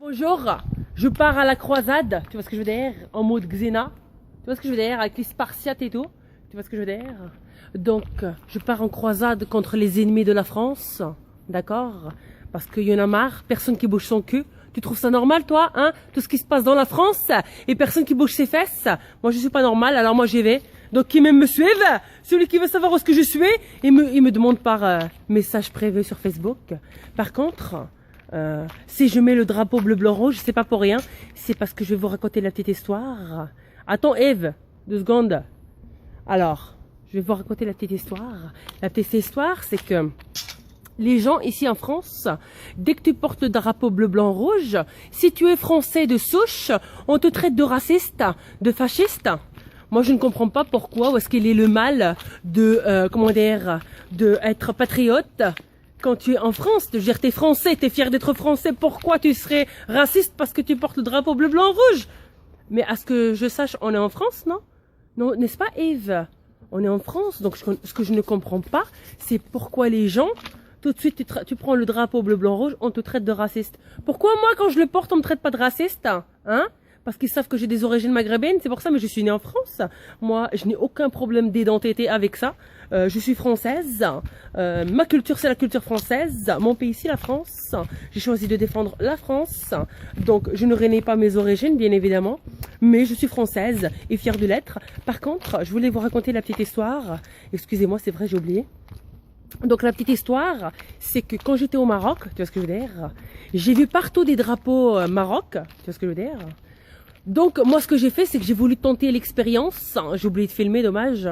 Bonjour, je pars à la croisade, tu vois ce que je veux dire, en mode Xena, tu vois ce que je veux dire, avec les Spartiates et tout, tu vois ce que je veux dire. Donc, je pars en croisade contre les ennemis de la France, d'accord, parce qu'il y en a marre, personne qui bouge son cul. Tu trouves ça normal, toi, hein, tout ce qui se passe dans la France, et personne qui bouge ses fesses? Moi, je suis pas normal, alors moi, j'y vais. Donc, qui même me suivent, celui qui veut savoir où est-ce que je suis, il me demande par message privé sur Facebook. Par contre, si je mets le drapeau bleu, blanc, rouge, c'est pas pour rien. C'est parce que je vais vous raconter la petite histoire. Attends, Eve, 2 secondes. Alors, je vais vous raconter la petite histoire. La petite histoire, c'est que les gens ici en France, dès que tu portes le drapeau bleu, blanc, rouge, si tu es français de souche, on te traite de raciste, de fasciste. Moi, je ne comprends pas pourquoi, où est-ce qu'il est le mal de, comment dire, de être patriote. Quand tu es en France, tu es français, tu es fier d'être français, pourquoi tu serais raciste parce que tu portes le drapeau bleu, blanc, rouge? Mais à ce que je sache, on est en France, non? Non, n'est-ce pas, Eve? On est en France, donc ce que je ne comprends pas, c'est pourquoi les gens, tout de suite, tu prends le drapeau bleu, blanc, rouge, on te traite de raciste. Pourquoi moi, quand je le porte, on me traite pas de raciste? Hein? Parce qu'ils savent que j'ai des origines maghrébines, c'est pour ça, mais je suis née en France. Moi, je n'ai aucun problème d'identité avec ça. Je suis française. Ma culture, c'est la culture française. Mon pays, c'est la France. J'ai choisi de défendre la France. Donc, je ne renie pas mes origines, bien évidemment. Mais je suis française et fière de l'être. Par contre, je voulais vous raconter la petite histoire. Excusez-moi, c'est vrai, j'ai oublié. Donc la petite histoire, c'est que quand j'étais au Maroc, tu vois ce que je veux dire, j'ai vu partout des drapeaux Maroc, tu vois ce que je veux dire. Donc moi ce que j'ai fait, c'est que j'ai voulu tenter l'expérience, j'ai oublié de filmer, dommage.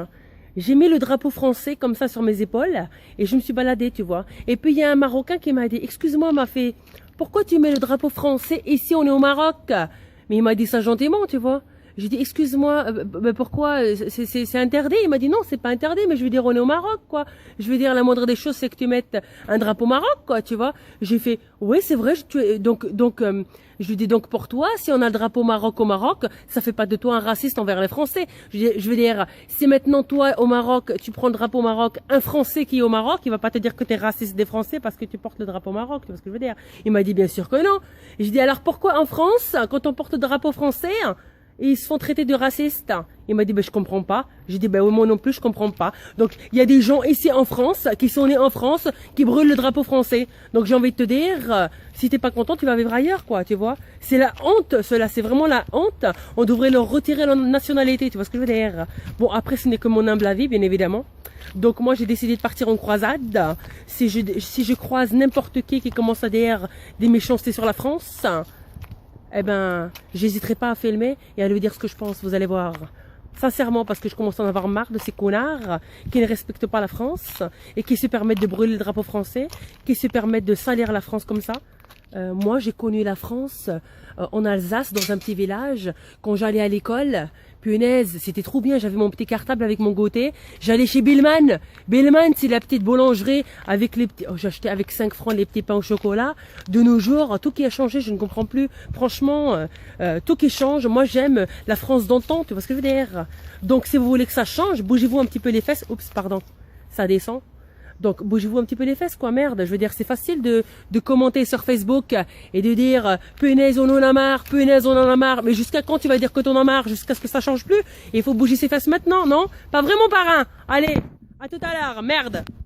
J'ai mis le drapeau français comme ça sur mes épaules et je me suis baladée, tu vois. Et puis il y a un Marocain qui m'a dit, excuse-moi, m'a fait, pourquoi tu mets le drapeau français ici, on est au Maroc? Mais il m'a dit ça gentiment, tu vois. J'ai dit, excuse-moi, pourquoi c'est interdit? Il m'a dit, non, c'est pas interdit, mais je veux dire, on est au Maroc, quoi. Je veux dire, la moindre des choses, c'est que tu mettes un drapeau Maroc, quoi, tu vois. J'ai fait, oui, c'est vrai, je lui dis, donc, pour toi, si on a le drapeau Maroc au Maroc, ça fait pas de toi un raciste envers les Français. Je veux dire, si maintenant, toi, au Maroc, tu prends le drapeau Maroc, un Français qui est au Maroc, il va pas te dire que t'es raciste des Français parce que tu portes le drapeau Maroc, tu vois ce que je veux dire. Il m'a dit, bien sûr que non. Et je dis, alors pourquoi en France, quand on porte le drapeau français, et ils se font traiter de racistes? Il m'a dit, je comprends pas. J'ai dit, oui, moi non plus, je comprends pas. Donc, il y a des gens ici en France, qui sont nés en France, qui brûlent le drapeau français. Donc, j'ai envie de te dire, si t'es pas content, tu vas vivre ailleurs, quoi, tu vois. C'est la honte, cela, c'est vraiment la honte. On devrait leur retirer leur nationalité, tu vois ce que je veux dire. Bon, après, ce n'est que mon humble avis, bien évidemment. Donc, moi, j'ai décidé de partir en croisade. Si je croise n'importe qui commence à dire des méchancetés sur la France, eh ben, j'hésiterai pas à filmer et à lui dire ce que je pense, vous allez voir. Sincèrement, parce que je commence à en avoir marre de ces connards qui ne respectent pas la France et qui se permettent de brûler le drapeau français, qui se permettent de salir la France comme ça. Moi, j'ai connu la France en Alsace, dans un petit village, quand j'allais à l'école. Punaise, c'était trop bien, j'avais mon petit cartable avec mon goûter. J'allais chez Billman. Billman, c'est la petite boulangerie avec les petits... Oh, j'achetais avec 5 francs les petits pains au chocolat. De nos jours, tout qui a changé, je ne comprends plus. Franchement, tout qui change. Moi, j'aime la France d'antan, tu vois ce que je veux dire. Donc, si vous voulez que ça change, bougez-vous un petit peu les fesses. Oups, pardon, ça descend. Donc, bougez-vous un petit peu les fesses, quoi, merde. Je veux dire, c'est facile de commenter sur Facebook et de dire, punaise, on en a marre, punaise, on en a marre. Mais jusqu'à quand tu vas dire que t'en as marre? Jusqu'à ce que ça change plus? Et il faut bouger ses fesses maintenant, non? Pas vraiment, parrain. Allez, à tout à l'heure, merde.